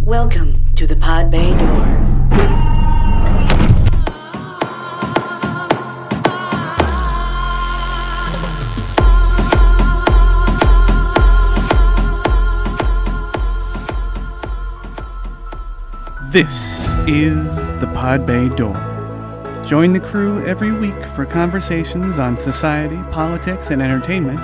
Welcome to the Pod Bay Door. This is the Pod Bay Door. Join the crew every week for conversations on society, politics, and entertainment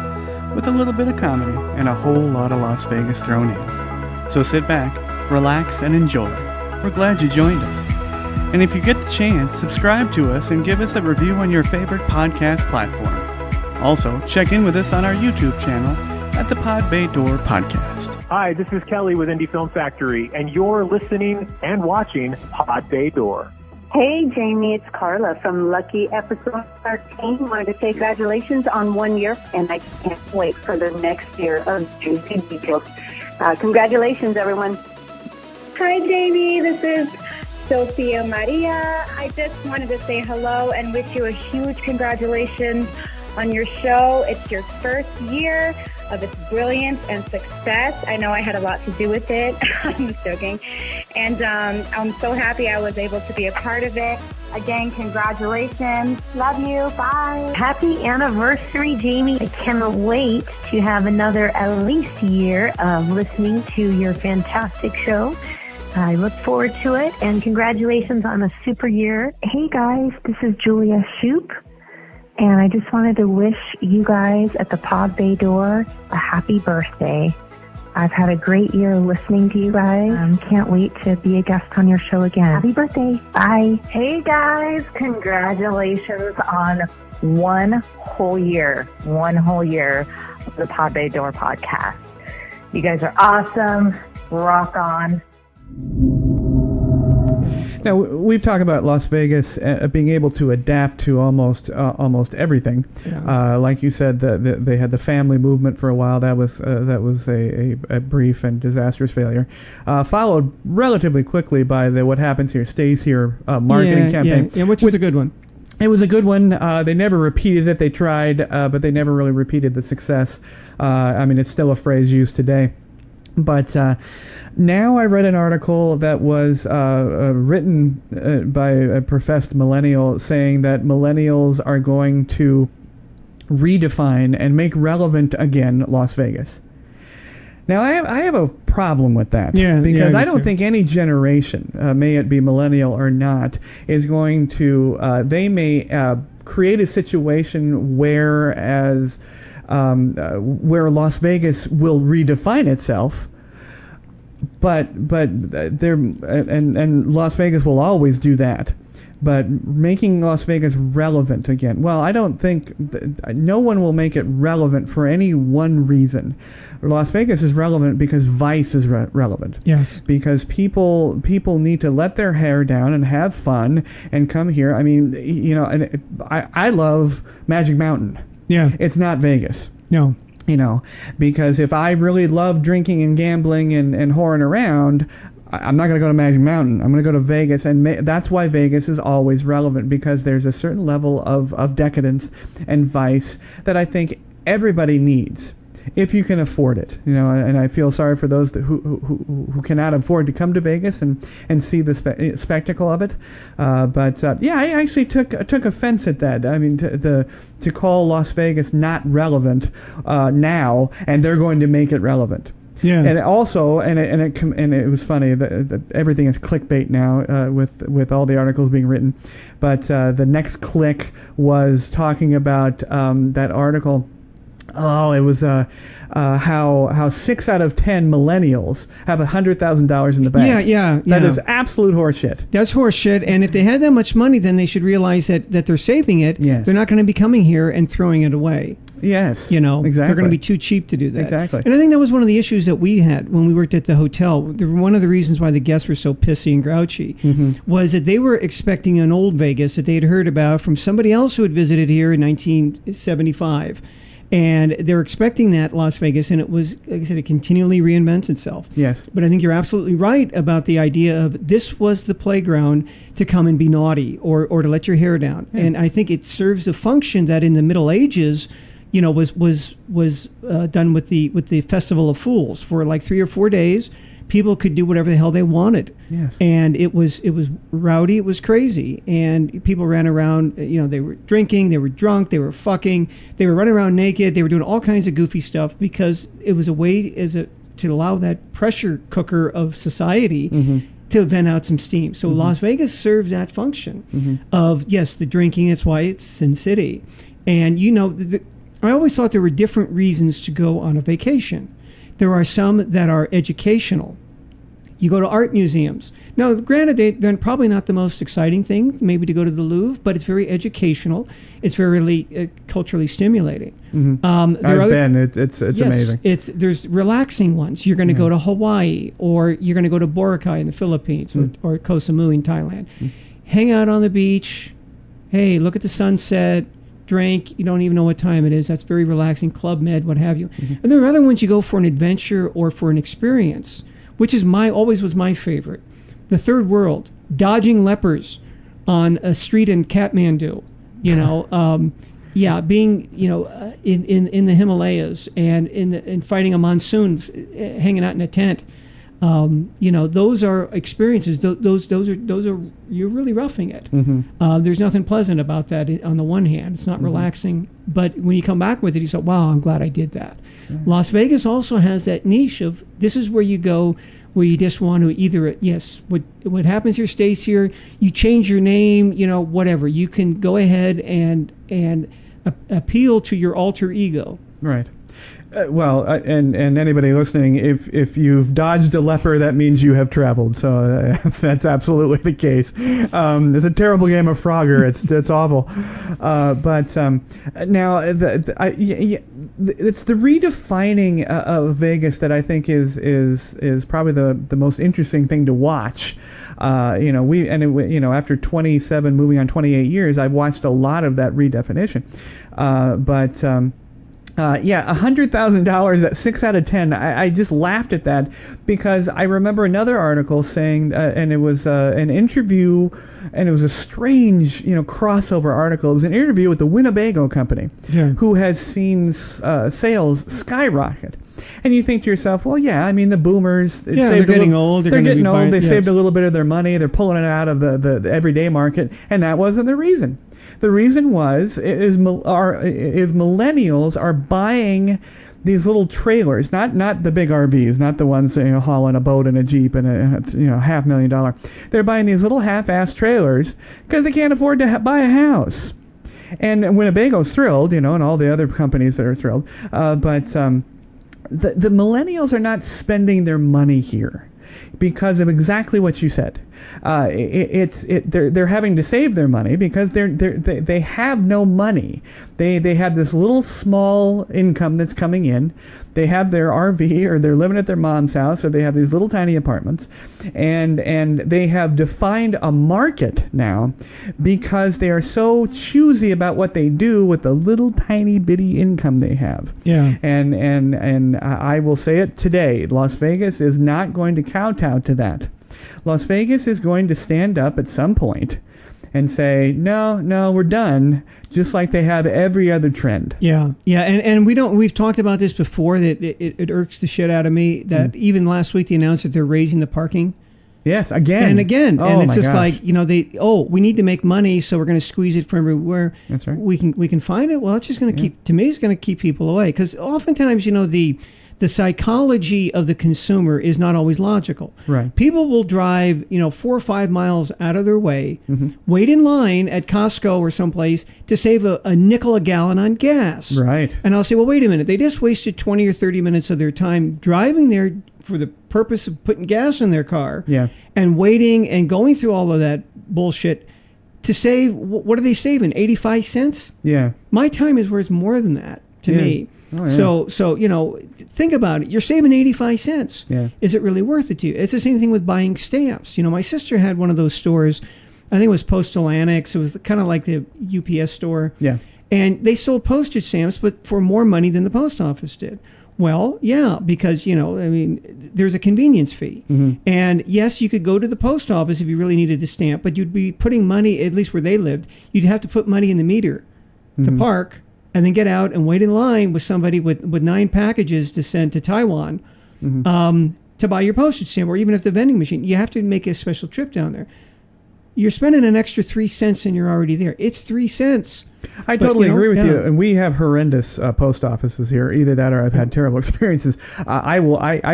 with a little bit of comedy and a whole lot of Las Vegas thrown in. So sit back, relax, and enjoy. We're glad you joined us. And if you get the chance, subscribe to us and give us a review on your favorite podcast platform. Also, check in with us on our YouTube channel at the Pod Bay Door Podcast. Hi, this is Kelly with Indie Film Factory, and you're listening and watching Pod Bay Door. Hey, Jamie, it's Carla from Lucky Episode 13. Wanted to say congratulations on 1 year, and I can't wait for the next year of juicy details. Congratulations, everyone. Hi, Jamie. This is Sophia Maria. I just wanted to say hello and wish you a huge congratulations on your show. It's your first year of its brilliance and success. I know I had a lot to do with it. I'm just joking. And I'm so happy I was able to be a part of it. Again, congratulations. Love you. Bye. Happy anniversary, Jamie. I cannot wait to have another at least year of listening to your fantastic show. I look forward to it, and congratulations on a super year. Hey guys, this is Julia Shoup. And I just wanted to wish you guys at the Pod Bay Door a happy birthday. I've had a great year listening to you guys. Can't wait to be a guest on your show again. Happy birthday. Bye. Hey guys, congratulations on one whole year of the Pod Bay Door podcast. You guys are awesome. Rock on. Now, we've talked about Las Vegas being able to adapt to almost everything. Yeah. Like you said, they had the family movement for a while. That was a brief and disastrous failure, followed relatively quickly by the What Happens Here Stays Here marketing campaign. Yeah, which was a good one. It was a good one. They never repeated it. They tried, but they never really repeated the success. I mean, it's still a phrase used today. But now I read an article that was written by a professed millennial saying that millennials are going to redefine and make relevant again Las Vegas. Now, I have a problem with that because I don't think any generation, may it be millennial or not, is going to, they may create a situation where Las Vegas will redefine itself, but there and Las Vegas will always do that. But making Las Vegas relevant again, well, I don't think no one will make it relevant for any one reason. Las Vegas is relevant because Vice is relevant. Yes. Because people need to let their hair down and have fun and come here. I mean, you know, and I love Magic Mountain. Yeah. It's not Vegas. No. You know, because if I really love drinking and gambling and whoring around, I'm not going to go to Magic Mountain. I'm going to go to Vegas, and that's why Vegas is always relevant, because there's a certain level of decadence and vice that I think everybody needs, if you can afford it. You know, and I feel sorry for those who cannot afford to come to Vegas and see the spectacle of it. But I actually took offense at that. I mean, to call Las Vegas not relevant now, and they're going to make it relevant. Yeah. And also, and it was funny that everything is clickbait now with all the articles being written, but the next click was talking about that article. Oh, it was how 6 out of 10 millennials have $100,000 in the bank. Yeah. That is absolute horseshit. That's horseshit. And if they had that much money, then they should realize that they're saving it. Yes. They're not going to be coming here and throwing it away. Yes. You know, exactly. They're going to be too cheap to do that. Exactly. And I think that was one of the issues that we had when we worked at the hotel. One of the reasons why the guests were so pissy and grouchy was that they were expecting an old Vegas that they'd heard about from somebody else who had visited here in 1975. And they're expecting that Las Vegas, and it was, like I said, it continually reinvents itself. Yes. But I think you're absolutely right about the idea of this was the playground to come and be naughty or to let your hair down. Yeah. And I think it serves a function that in the Middle Ages, you know, was done with the Festival of Fools for like 3 or 4 days. people could do whatever the hell they wanted. Yes. And it was rowdy, it was crazy, and people ran around. They were drinking, they were drunk, they were fucking, they were running around naked, they were doing all kinds of goofy stuff because it was a way to allow that pressure cooker of society to vent out some steam. So Las Vegas served that function of, yes, the drinking. That's why it's Sin City. And I always thought there were different reasons to go on a vacation. There are some that are educational. You go to art museums. Now, granted, they're probably not the most exciting thing, maybe to go to the Louvre, but it's very educational. It's very culturally stimulating. I've been. It's amazing. There's relaxing ones. You're going to go to Hawaii, or you're going to go to Boracay in the Philippines, or Koh Samui in Thailand. Hang out on the beach. Hey, look at the sunset. Drink. You don't even know what time it is. That's very relaxing. Club Med, what have you. And there are other ones you go for an adventure or for an experience, which is always was my favorite. The third world, dodging lepers on a street in Kathmandu, being in the Himalayas and in fighting a monsoon, hanging out in a tent. Those are experiences. Those are you're really roughing it. There's nothing pleasant about that. On the one hand, it's not relaxing, but when you come back with it, you say, "Wow, I'm glad I did that." Las Vegas also has that niche of this is where you go, where you just want to either what happens here stays here. You change your name, whatever. You can go ahead and appeal to your alter ego. Right. And anybody listening, if you've dodged a leper, that means you have traveled. So that's absolutely the case. It's a terrible game of Frogger. It's awful. But now it's the redefining of Vegas that I think is probably the most interesting thing to watch. After 27, moving on 28 years, I've watched a lot of that redefinition. $100,000 at 6 out of 10. I just laughed at that because I remember another article saying, and it was an interview, and it was a strange, crossover article. It was an interview with the Winnebago company, who has seen sales skyrocket. And you think to yourself, well, yeah, I mean, the boomers, they're getting old. They're getting old. They saved a little bit of their money. They're pulling it out of the everyday market, and that wasn't the reason. The reason is millennials are buying these little trailers, not the big RVs, not the ones hauling a boat and a Jeep and a $500,000. They're buying these little half-ass trailers because they can't afford to buy a house. And Winnebago's thrilled, and all the other companies that are thrilled, but the millennials are not spending their money here because of exactly what you said. They're having to save their money because they have no money. They have this little small income that's coming in. They have their RV, or they're living at their mom's house, or they have these little tiny apartments, and they have defined a market now because they are so choosy about what they do with the little tiny bitty income they have. Yeah. And I will say it today, Las Vegas is not going to kowtow to that. Las Vegas is going to stand up at some point and say, no, we're done, just like they have every other trend. Yeah, and we've talked about this before, that it irks the shit out of me that even last week they announced that they're raising the parking. Yes, again. And again. Oh, and it's just gosh. like, we need to make money, so we're going to squeeze it from everywhere. That's right. We can find it. Well, it's just going to keep, to me, it's going to keep people away. Because oftentimes, the psychology of the consumer is not always logical. Right. People will drive, 4 or 5 miles out of their way, wait in line at Costco or someplace to save a nickel a gallon on gas. Right. And I'll say, well, wait a minute. They just wasted 20 or 30 minutes of their time driving there for the purpose of putting gas in their car. Yeah. And waiting and going through all of that bullshit to save, what are they saving? 85 cents? Yeah. My time is worth more than that to me. Oh, yeah. So think about it. You're saving 85 cents. Yeah. Is it really worth it to you? It's the same thing with buying stamps. My sister had one of those stores. I think it was Postal Annex. It was kind of like the UPS store. Yeah. And they sold postage stamps, but for more money than the post office did. Well, yeah, because, there's a convenience fee. And yes, you could go to the post office if you really needed the stamp, but you'd be putting money, at least where they lived, you'd have to put money in the meter to park, and then get out and wait in line with somebody with 9 packages to send to Taiwan. to buy your postage stamp or even at the vending machine. You have to make a special trip down there. You're spending an extra 3 cents and you're already there. It's 3 cents. I totally agree with you, and we have horrendous post offices here. Either that, or I've had terrible experiences. I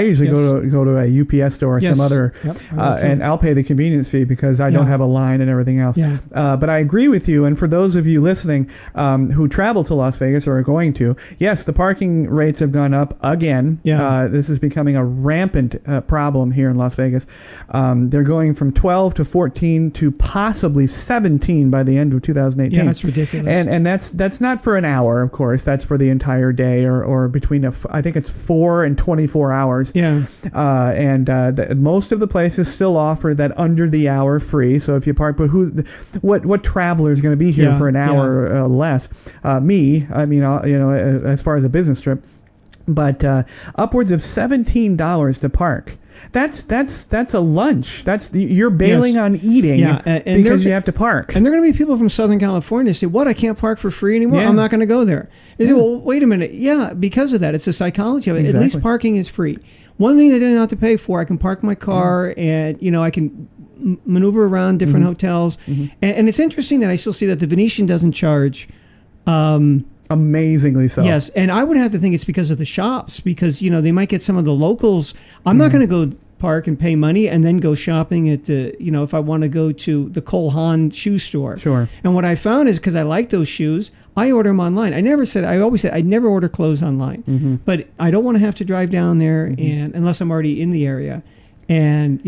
usually go to a UPS store or some other, and I'll pay the convenience fee because I don't have a line and everything else. Yeah. But I agree with you, and for those of you listening who travel to Las Vegas or are going to, yes, the parking rates have gone up again. Yeah. This is becoming a rampant problem here in Las Vegas. They're going from 12 to 14 to possibly 17 by the end of 2018. Yeah, that's ridiculous. And that's not for an hour, of course. That's for the entire day, or between I think it's 4 and 24 hours. Yeah. Most of the places still offer that under the hour free. So if you park, but what traveler is going to be here for an hour less? Me, I mean, as far as a business trip, but upwards of $17 to park. That's a lunch. You're bailing on eating because you have to park. And there are going to be people from Southern California say, "What? I can't park for free anymore. Yeah. I'm not going to go there." They say, "Well, wait a minute. Yeah, because of that, it's the psychology of it. Exactly. At least parking is free. One thing I didn't have to pay for, I can park my car, and I can maneuver around different hotels. And it's interesting that I still see that the Venetian doesn't charge." Amazingly so. Yes, and I would have to think it's because of the shops, because they might get some of the locals. I'm not going to go park and pay money and then go shopping at the if I want to go to the Cole Haan shoe store. Sure. And what I found is, because I like those shoes, I order them online. I always said I'd never order clothes online, but I don't want to have to drive down there and unless I'm already in the area, and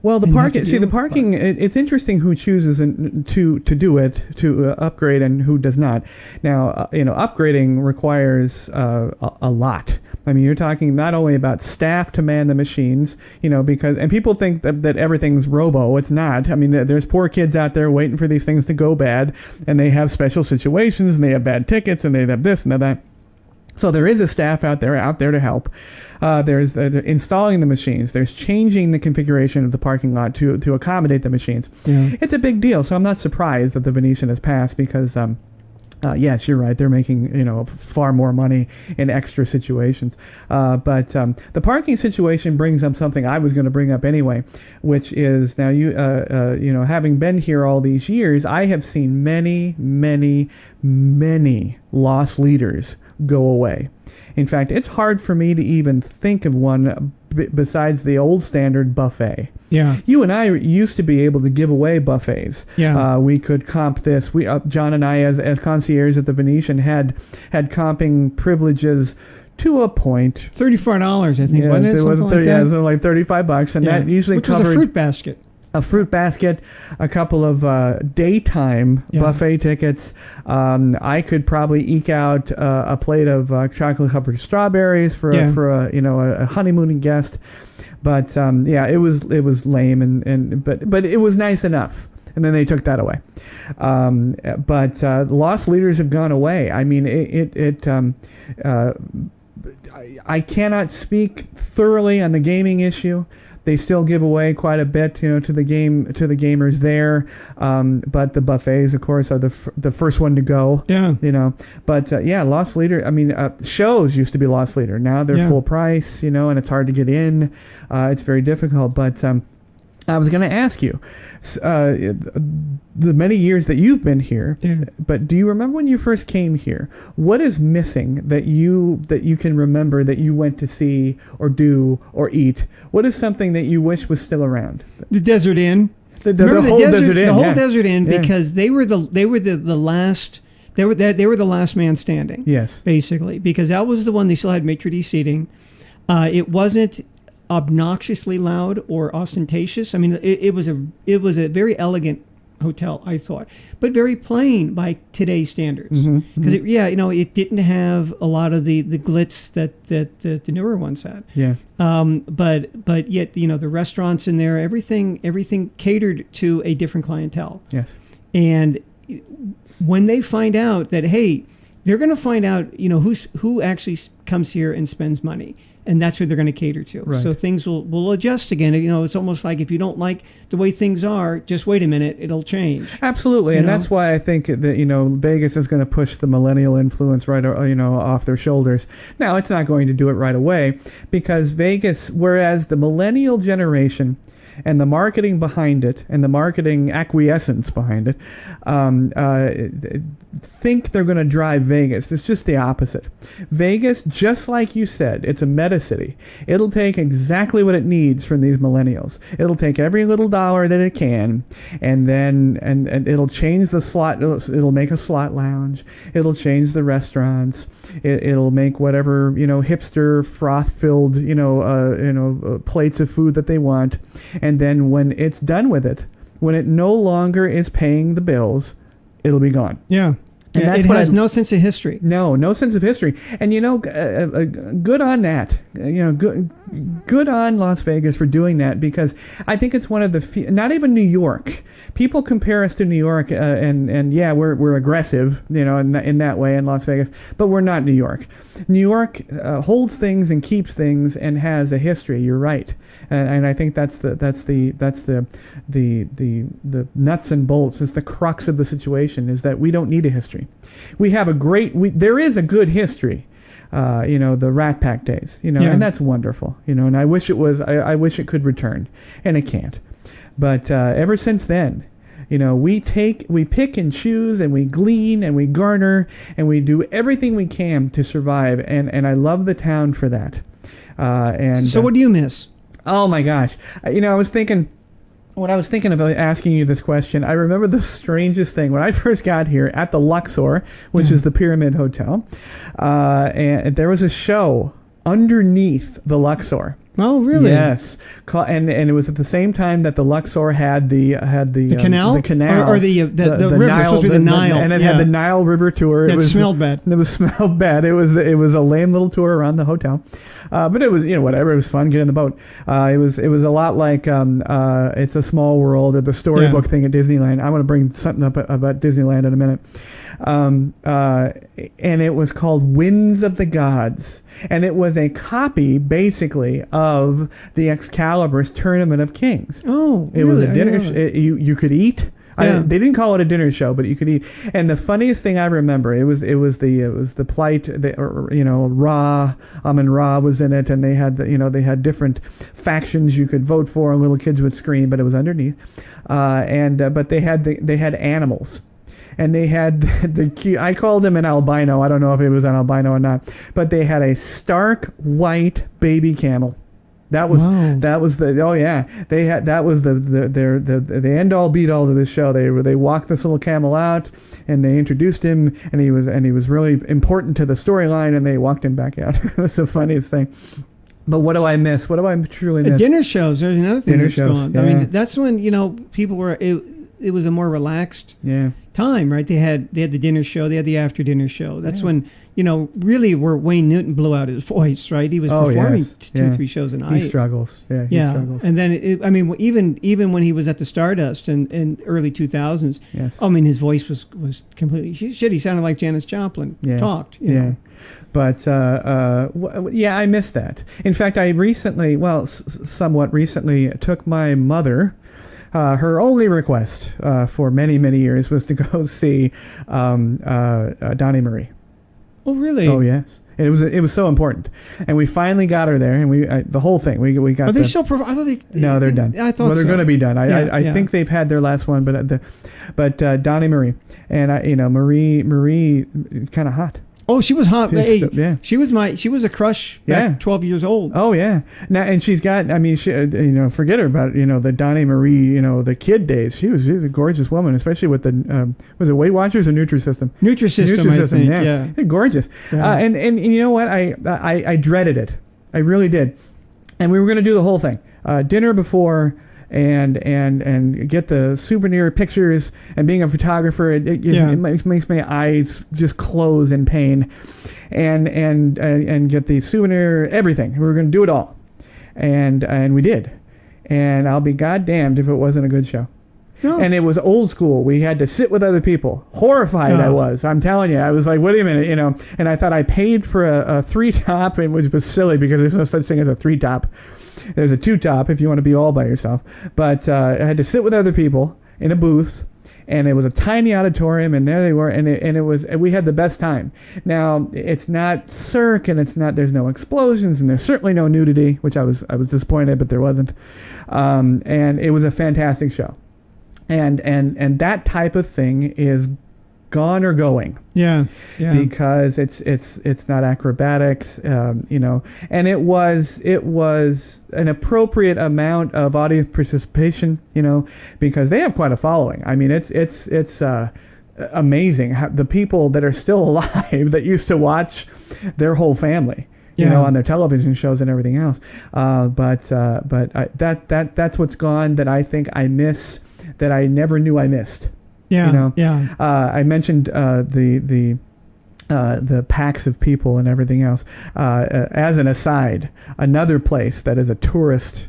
Well, the parking. It's interesting who chooses to do it, to upgrade, and who does not. Now, upgrading requires a lot. I mean, you're talking not only about staff to man the machines, and people think that everything's robo. It's not. I mean, there's poor kids out there waiting for these things to go bad, and they have special situations, and they have bad tickets, and they have this and that. So there is a staff out there to help. There's installing the machines. There's changing the configuration of the parking lot to accommodate the machines. Yeah. It's a big deal. So I'm not surprised that the Venetian has passed because, yes, you're right. They're making far more money in extra situations. But the parking situation brings up something I was going to bring up anyway, which is now having been here all these years, I have seen many, many, many lost leaders go away. In fact, it's hard for me to even think of one besides the old standard buffet. Yeah. You and I used to be able to give away buffets. Yeah. We could comp this. John and I, as concierge at the Venetian, had comping privileges to a point. $34, I think, wasn't it? It was like $35, and that usually which covered was a fruit basket. A fruit basket, a couple of daytime buffet tickets. I could probably eke out a plate of chocolate-covered strawberries for a honeymooning guest. But it was lame, but it was nice enough. And then they took that away. But lost leaders have gone away. I mean, I cannot speak thoroughly on the gaming issue. They still give away quite a bit, to the gamers there. But the buffets, of course, are the first one to go. Yeah. But lost leader. I mean, shows used to be lost leader. Now they're full price. And it's hard to get in. It's very difficult. But I was going to ask you, the many years that you've been here, but do you remember when you first came here? What is missing that you can remember that you went to see or do or eat? What is something that you wish was still around? The Desert Inn. The whole Desert Inn. The whole Desert Inn, because they were the last. They were the last man standing. Yes. Basically, because that was the one they still had maitre d' seating. It wasn't obnoxiously loud or ostentatious. I mean, it was a very elegant hotel, I thought, but very plain by today's standards. Because it didn't have a lot of the glitz that the newer ones had. Yeah. But yet the restaurants in there, everything catered to a different clientele. Yes. And when they find out that, hey, they're going to find out, who actually comes here and spends money. And that's who they're going to cater to. Right. So things will adjust again. It's almost like if you don't like the way things are, just wait a minute, it'll change. Absolutely, and that's why I think that Vegas is going to push the millennial influence right off their shoulders. Now it's not going to do it right away because Vegas, whereas the millennial generation and the marketing behind it and the marketing acquiescence behind it think they're going to drive Vegas. It's just the opposite. Vegas, just like you said, it's a meta city. It'll take exactly what it needs from these millennials. It'll take every little dollar that it can, and then and it'll change the slot. It'll make a slot lounge. It'll change the restaurants. It'll make whatever hipster froth-filled plates of food that they want, and then when it's done with it, when it no longer is paying the bills, it'll be gone. Yeah. And it has no sense of history. No sense of history. And good on that. Good on Las Vegas for doing that, because I think it's one of the few, not even New York. People compare us to New York, and yeah, we're aggressive, in that way in Las Vegas, but we're not New York. New York holds things and keeps things and has a history. You're right, and I think that's the nuts and bolts. It's the crux of the situation, is that we don't need a history. We have there is a good history. The Rat Pack days, and that's wonderful, and I wish I wish it could return, and it can't. But ever since then, we pick and choose, and we glean, and we garner, and we do everything we can to survive, and I love the town for that. So what do you miss? Oh my gosh, when I was thinking about asking you this question, I remember the strangest thing. When I first got here at the Luxor, which is the Pyramid Hotel, and there was a show underneath the Luxor. Oh, really? Yes, and it was at the same time that the Luxor had the canal, the canal, or the river. Nile, supposed to be the Nile, and it had the Nile River tour. It smelled bad. It smelled bad. It was a lame little tour around the hotel, but it was whatever. It was fun. Get in the boat. It was a lot like It's a Small World, or the storybook thing at Disneyland. I want to bring something up about Disneyland in a minute. And it was called Winds of the Gods, and it was a copy basically of the Excalibur's Tournament of Kings. Oh, it was a dinner. You could eat. Yeah. They didn't call it a dinner show, but you could eat. And the funniest thing I remember, it was the plight. Ra, Amun-Ra was in it, and they had different factions you could vote for, and little kids would scream, but it was underneath. But they had animals. And they had I called him an albino. I don't know if it was an albino or not, but they had a stark white baby camel. That was the end all beat all to this show. They walked this little camel out, and they introduced him, and he was really important to the storyline, and they walked him back out. It was the funniest thing. But what do I miss? What do I truly miss? Dinner shows. There's another thing that's gone. Yeah. I mean, that's when people were. It was a more relaxed time, right? They had the dinner show, they had the after dinner show. That's when really where Wayne Newton blew out his voice, right? He was performing 2-3 shows a night. He struggles, he struggles. And then even when he was at the Stardust in early 2000s, I mean, his voice was completely shit. He sounded like Janis Joplin talked. But I miss that. In fact, I recently, somewhat recently, took my mother. Her only request for many, many years was to go see Donnie Marie. Oh, really? Oh, yes. And it was so important, and we finally got her there, and the whole thing we got. Are they still? I thought no, they're done. I thought they're going to be done. I think they've had their last one, but Donnie Marie, and Marie kind of hot. Oh, she was hot. Yeah, she was a crush back 12 years old. Oh yeah. Now, and she's got. I mean, she, forget her about the Donnie Marie. The kid days. She was a gorgeous woman, especially with the was it Weight Watchers or Nutrisystem? Nutrisystem, I think. Yeah. Gorgeous. Yeah. And you know what? I dreaded it. I really did. And we were going to do the whole thing. Dinner before. And get the souvenir pictures, and being a photographer, it makes my eyes just close in pain, and get the souvenir, everything. We were going to do it all, and we did, and I'll be goddamned if it wasn't a good show. And it was old school. We had to sit with other people. Horrified I was. I'm telling you. I was like, wait a minute, And I thought I paid for a 3-top, which was silly because there's no such thing as a 3-top. There's a 2-top if you want to be all by yourself. But I had to sit with other people in a booth. And it was a tiny auditorium, and there they were, and we had the best time. Now, it's not Cirque, and there's no explosions, and there's certainly no nudity, which I was disappointed, but there wasn't. And it was a fantastic show. And that type of thing is gone or going. Yeah. Because it's not acrobatics, and it was an appropriate amount of audience participation, because they have quite a following. I mean, it's amazing how the people that are still alive that used to watch their whole family. On their television shows and everything else, but that's what's gone that I think I miss, that I never knew I missed. I mentioned the packs of people and everything else. As an aside, another place that is a tourist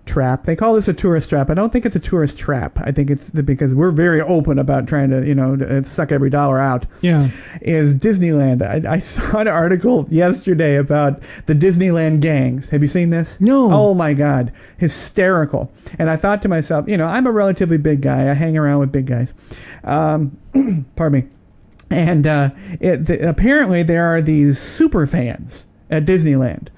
trap. They call this a tourist trap. I don't think it's a tourist trap. I think it's because we're very open about trying to, suck every dollar out. Yeah. Is Disneyland. I saw an article yesterday about the Disneyland gangs. Have you seen this? No. Oh my God. Hysterical. And I thought to myself, I'm a relatively big guy. I hang around with big guys. Pardon me. And apparently there are these super fans at Disneyland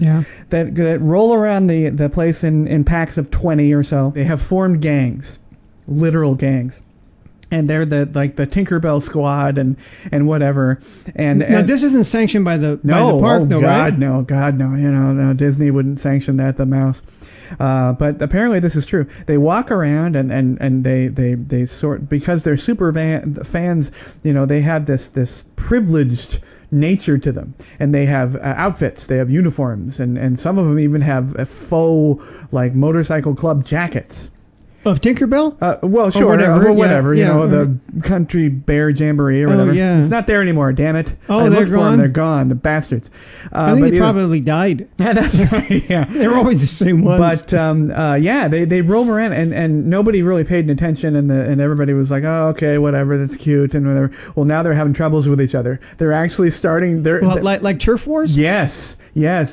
that roll around the place in packs of 20 or so. They have formed gangs, literal gangs. And they're the Tinkerbell squad and whatever. And this isn't sanctioned by the park, though, God, right? No, God, no. No, Disney wouldn't sanction that, the mouse. But apparently this is true. They walk around and they sort, because they're super fans, they have this privileged nature to them, and they have outfits, they have uniforms, and some of them even have faux motorcycle club jackets. Of Tinkerbell? Well, sure, or whatever, the Country Bear Jamboree or whatever. Yeah. It's not there anymore, damn it. Oh, they're gone. They're gone, the bastards. I think they probably died. Yeah, that's right, yeah. They're always the same ones. But, they roam around, and nobody really paid attention, and everybody was like, oh, okay, whatever, that's cute, and whatever. Well, now they're having troubles with each other. They're actually starting... like turf wars? Yes.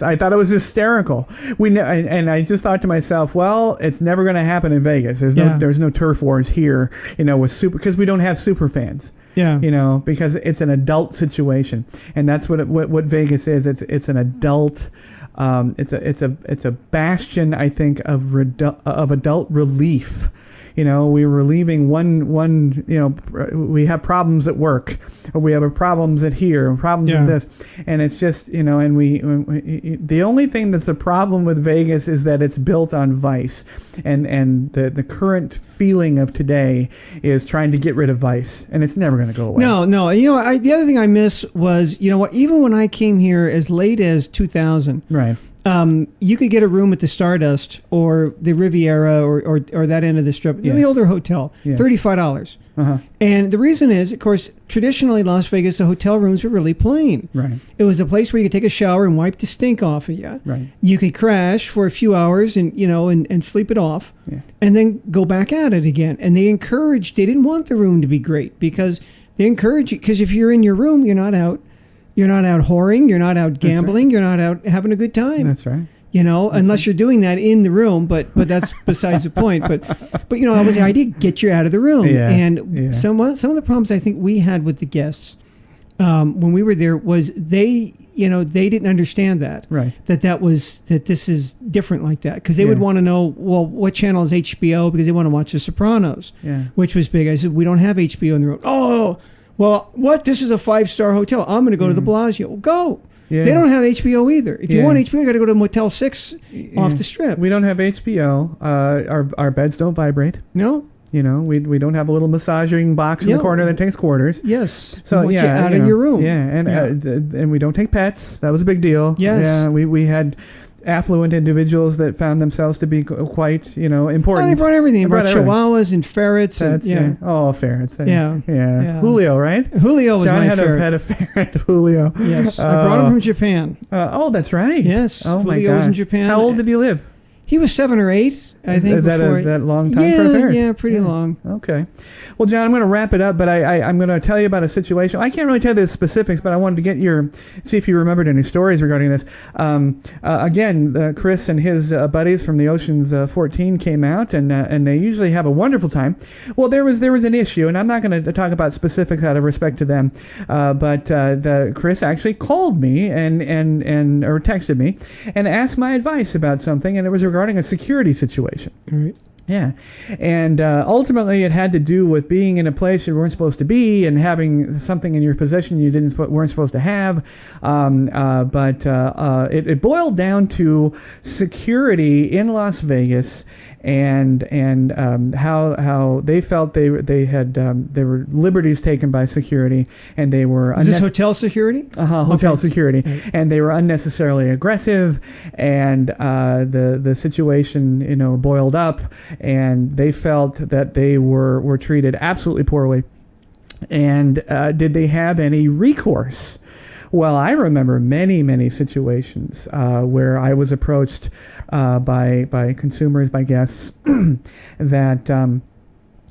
I thought it was hysterical. And I just thought to myself, well, it's never going to happen in Vegas. There's no turf wars here, because we don't have super fans. Yeah. Because it's an adult situation, and that's what Vegas is. It's an adult. It's a bastion, I think, of adult relief. We were relieving we have problems at work, or we have problems at here, problems with this, and it's just, and the only thing that's a problem with Vegas is that it's built on vice, and the current feeling of today is trying to get rid of vice, and it's never going to go away. No. The other thing I miss was, even when I came here as late as 2000, right. You could get a room at the Stardust or the Riviera or that end of the strip, Yes. the older hotel, Yes. $35. Uh-huh. And the reason is, of course, traditionally Las Vegas, the hotel rooms were really plain. Right. It was a place where you could take a shower and wipe the stink off of you. Right. You could crash for a few hours and sleep it off, and then go back at it again. And they didn't want the room to be great because they encourage you, because if you're in your room, you're not out whoring, you're not out gambling, You're not out having a good time. That's right. Unless you're doing that in the room, but that's besides the point. But that was the idea: get you out of the room. Yeah. And some of the problems I think we had with the guests when we were there was they didn't understand that. Right. That this is different like that, because they would want to know, well, what channel is HBO, because they want to watch The Sopranos. Yeah. Which was big. I said, we don't have HBO in the room. Oh. Well, what? This is a 5-star hotel. I'm going to go to the Bellagio. Well, go. Yeah. They don't have HBO either. If you want HBO, you got to go to Motel 6 off the strip. We don't have HBO. Our beds don't vibrate. No. We don't have a little massaging box in the corner that takes quarters. Yes. So you out of your room. Yeah, and we don't take pets. That was a big deal. Yes. Yeah, we had affluent individuals that found themselves to be quite, important. Oh, they brought everything. They brought chihuahuas and ferrets. Oh, ferrets. Yeah. Julio, right? Julio was my ferret. Had a ferret, Julio. Yes. I brought him from Japan. Oh, that's right. Yes. Oh, my Julio God. was in Japan. How old did he live? He was 7 or 8, I think. Is that that long time for a ferret? Yeah, pretty long. Okay. Well, John, I'm going to wrap it up, but I'm going to tell you about a situation. I can't really tell you the specifics, but I wanted to get see if you remembered any stories regarding this. Again, Chris and his buddies from the Ocean's 14 came out, and they usually have a wonderful time. Well, there was an issue, and I'm not going to talk about specifics out of respect to them, but Chris actually called me or texted me and asked my advice about something, and it was regarding a security situation. All right. Yeah, and ultimately it had to do with being in a place you weren't supposed to be and having something in your possession you weren't supposed to have. But it boiled down to security in Las Vegas and how they felt there were liberties taken by security, and they were Is this hotel security? Hotel security, right. And they were unnecessarily aggressive, and the situation boiled up, and they felt that they were treated absolutely poorly. And did they have any recourse? Well, I remember many situations where I was approached by consumers, by guests that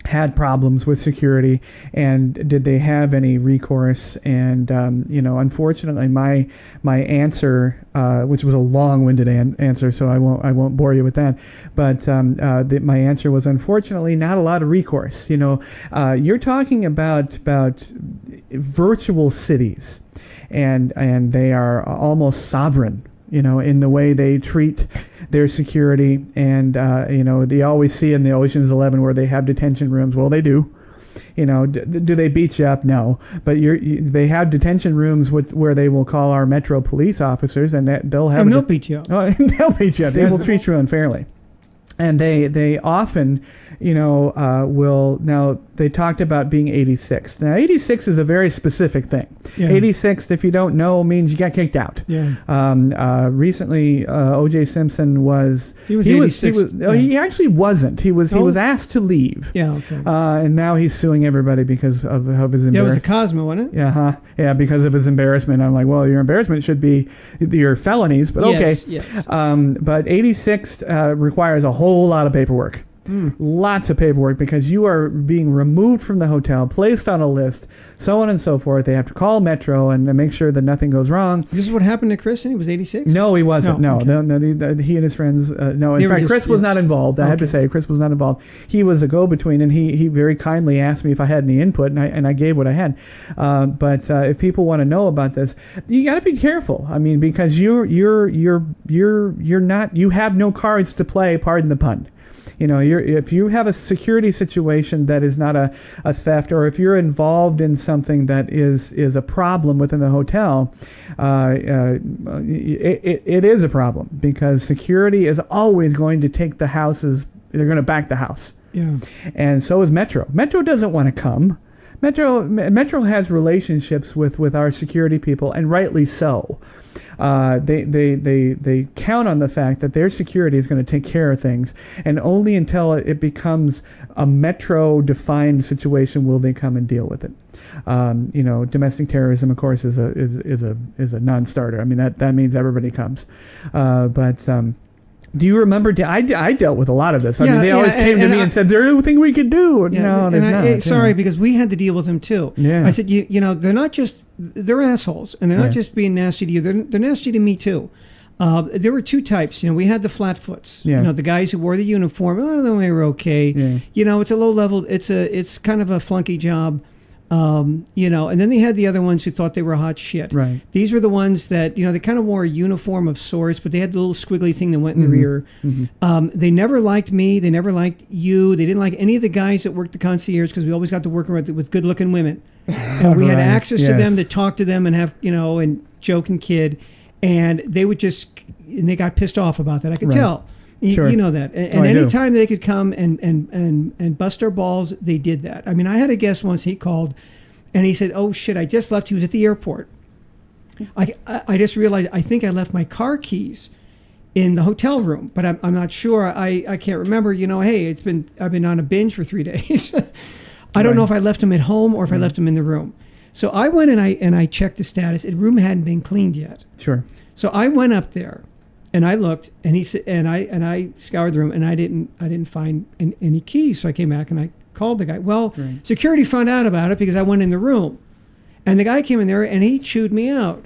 had problems with security, and did they have any recourse? And unfortunately, my answer, which was a long-winded answer, so I won't bore you with that. But my answer was, unfortunately, not a lot of recourse. You're talking about virtual cities, and they are almost sovereign, in the way they treat their security. And, they always see in the Ocean's 11 where they have detention rooms. Well, they do. Do they beat you up? No. But they have detention rooms where they will call our Metro police officers, and they'll have... And they'll beat you up. Oh, they'll beat you up. They will treat you unfairly. And they often, will... Now, they talked about being 86. Now, 86 is a very specific thing. Yeah. 86, if you don't know, means you got kicked out. Yeah. Recently, O.J. Simpson was... He was 86. He actually wasn't. He was asked to leave. Yeah, okay. And now he's suing everybody because of his embarrassment. Yeah, it was a Cosmo, wasn't it? Yeah, yeah, because of his embarrassment. I'm like, well, your embarrassment should be your felonies, but okay. Yes. But 86 requires a whole lot of paperwork. Lots of paperwork, because you are being removed from the hotel, placed on a list, so on and so forth. They have to call Metro and make sure that nothing goes wrong. This is what happened to Chris, and he was 86? No, he wasn't. No, okay. He and his friends. No, in fact, Chris was not involved. I have to say, Chris was not involved. He was a go-between, and he very kindly asked me if I had any input, and I gave what I had. But if people want to know about this, you got to be careful. I mean, because you're not. You have no cards to play. Pardon the pun. If you have a security situation that is not a theft, or if you're involved in something that is a problem within the hotel, it is a problem, because security is always going to take the houses. They're going to back the house. Yeah. And so is Metro. Metro doesn't want to come. Metro has relationships with our security people, and rightly so. They count on the fact that their security is going to take care of things, and only until it becomes a Metro-defined situation will they come and deal with it. Domestic terrorism, of course, is a non-starter. I mean, that means everybody comes, but. Do you remember? I dealt with a lot of this. I mean, they always came to me and said, "Is there anything we could do?" No, there's not. Sorry, because we had to deal with them too. Yeah. I said, they're not just, they're assholes, and they're not just being nasty to you. They're nasty to me too. There were two types. We had the flatfoots. Yeah. The guys who wore the uniform. I don't know, they were okay. Yeah. It's a low level. It's kind of a flunky job. And then they had the other ones who thought they were hot shit. Right. These were the ones that, they kind of wore a uniform of sorts, but they had the little squiggly thing that went in the rear. Mm-hmm. They never liked me. They never liked you. They didn't like any of the guys that worked the concierge, because we always got to work with good-looking women. And we had access to them to talk to them and have, and joke and kid. And they would they got pissed off about that. I could tell. Sure. You know that. And anytime they could come and bust our balls, they did that. I mean, I had a guest once, he called, and he said, "Oh, shit, I just left." He was at the airport. I just realized, I think I left my car keys in the hotel room, but I'm not sure. I can't remember. Hey, I've been on a binge for 3 days. I don't know if I left them at home or if I left them in the room. So I went and I checked the status. The room hadn't been cleaned yet. Sure. So I went up there. And I looked, and he said, and I scoured the room, and I didn't find any keys. So I came back and I called the guy. Well, security found out about it because I went in the room, and the guy came in there and he chewed me out,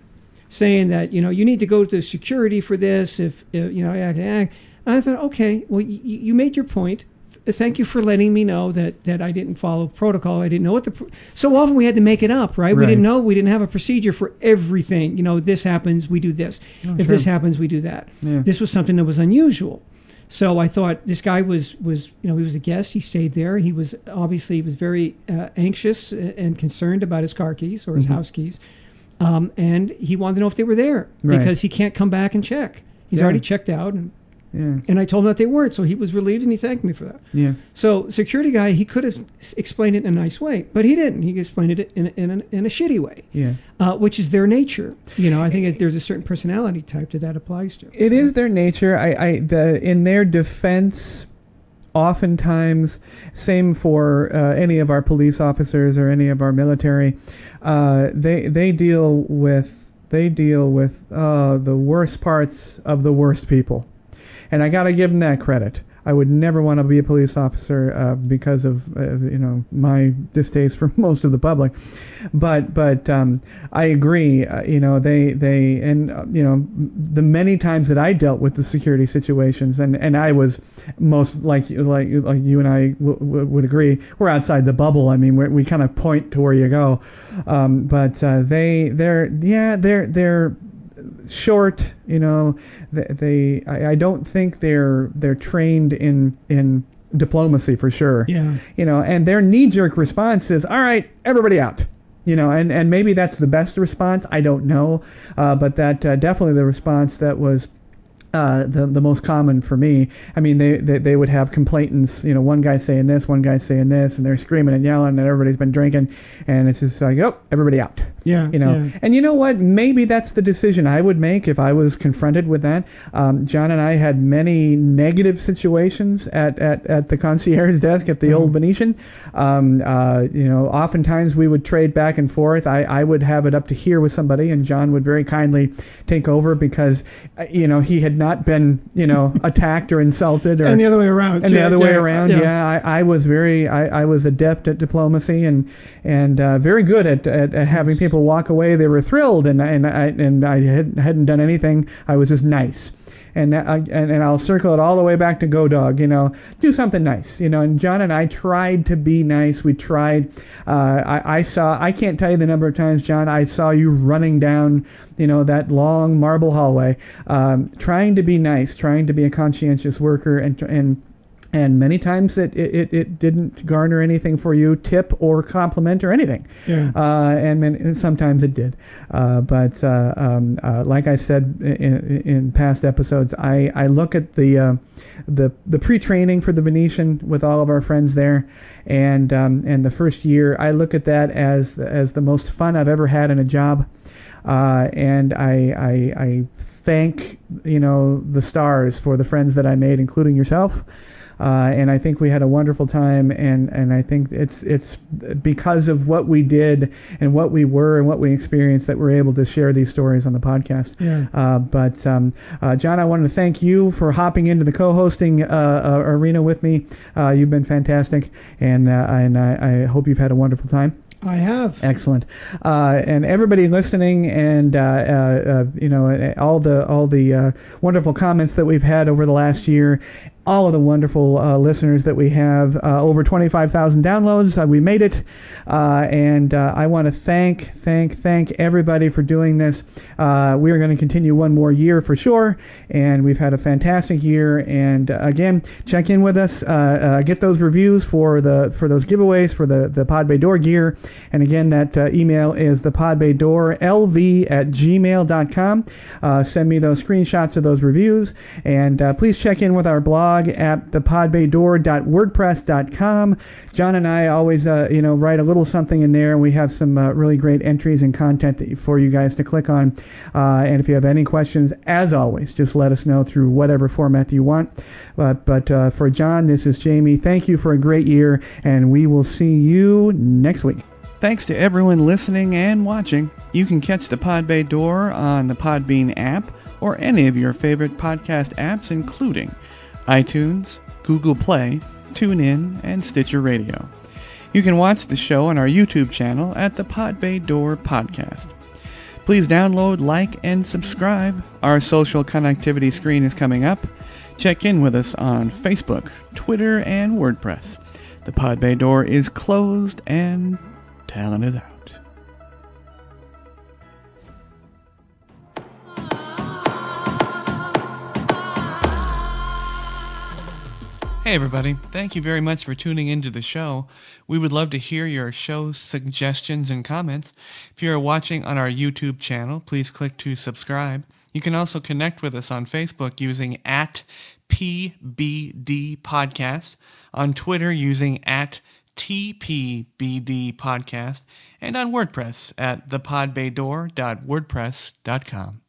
saying that you need to go to security for this. If I thought, okay, well, you made your point. Thank you for letting me know that I didn't follow protocol. I didn't know what so often we had to make it up, right? We didn't know. We didn't have a procedure for everything. This happens, we do this. If this happens, we do that. Yeah. This was something that was unusual. So I thought this guy was he was a guest. He stayed there. He was very anxious and concerned about his car keys or his house keys. And he wanted to know if they were there because he can't come back and check. He's already checked out. And I told him that they weren't, so he was relieved and he thanked me for that. Yeah. So security guy, he could have explained it in a nice way, but he didn't. He explained it in a shitty way. Yeah. Which is their nature. I think there's a certain personality type that applies to. It is their nature. In their defense, oftentimes, same for any of our police officers or any of our military, they deal with the worst parts of the worst people. And I got to give them that credit. I would never want to be a police officer because of my distaste for most of the public, but I agree. The many times that I dealt with the security situations, and I was most like you and I would agree, we're outside the bubble. I mean, we kind of point to where you go, but they're short. I don't think they're trained in diplomacy for sure. Yeah. And their knee-jerk response is, all right, everybody out. And maybe that's the best response. I don't know, but that definitely the response that was the most common for me. I mean, they would have complainants, one guy saying this, one guy saying this, and they're screaming and yelling, and everybody's been drinking, and it's just like, oh, everybody out. Yeah. And you know what? Maybe that's the decision I would make if I was confronted with that. John and I had many negative situations at the concierge desk at the old Venetian. Oftentimes we would trade back and forth. I would have it up to here with somebody, and John would very kindly take over because, he had not been, attacked or insulted, and the other way around. And the other way around. Yeah. I was adept at diplomacy and very good at having people walk away. They were thrilled, and I hadn't done anything. I was just nice. And I'll circle it all the way back to Go Dog, do something nice, and John and I tried to be nice. We tried. I can't tell you the number of times, John, I saw you running down, that long marble hallway, trying to be nice, trying to be a conscientious worker, and many times it didn't garner anything for you, tip or compliment or anything. Yeah. And sometimes it did. But like I said in past episodes, I look at the pre-training for the Venetian with all of our friends there, and the first year, I look at that as the most fun I've ever had in a job. And I thank the stars for the friends that I made, including yourself. And I think we had a wonderful time, and I think it's because of what we did and what we were and what we experienced that we're able to share these stories on the podcast. Yeah. But John, I wanted to thank you for hopping into the co-hosting arena with me. You've been fantastic, and I hope you've had a wonderful time. I have. Excellent. And everybody listening, and all the wonderful comments that we've had over the last year, all of the wonderful listeners that we have, over 25,000 downloads. We made it, and I want to thank everybody for doing this. We are going to continue one more year for sure, and we've had a fantastic year. And again, check in with us, get those reviews for those giveaways for the Pod Bay Door gear. And again, that email is thepodbaydoorlv@gmail.com. Send me those screenshots of those reviews, and please check in with our blog at thepodbaydoor.wordpress.com. John and I always write a little something in there, and we have some really great entries and content for you guys to click on. And if you have any questions, as always, just let us know through whatever format you want. But for John, this is Jamie. Thank you for a great year, and we will see you next week. Thanks to everyone listening and watching. You can catch the Pod Bay Door on the Podbean app or any of your favorite podcast apps, including iTunes, Google Play, TuneIn, and Stitcher Radio. You can watch the show on our YouTube channel at the Pod Bay Door Podcast. Please download, like, and subscribe. Our social connectivity screen is coming up. Check in with us on Facebook, Twitter, and WordPress. The Pod Bay Door is closed and talent is out. Hey everybody, thank you very much for tuning into the show. We would love to hear your show suggestions and comments. If you're watching on our YouTube channel, please click to subscribe. You can also connect with us on Facebook using @PBD Podcast, on Twitter using @TPBD Podcast, and on WordPress at thepodbaydoor.wordpress.com.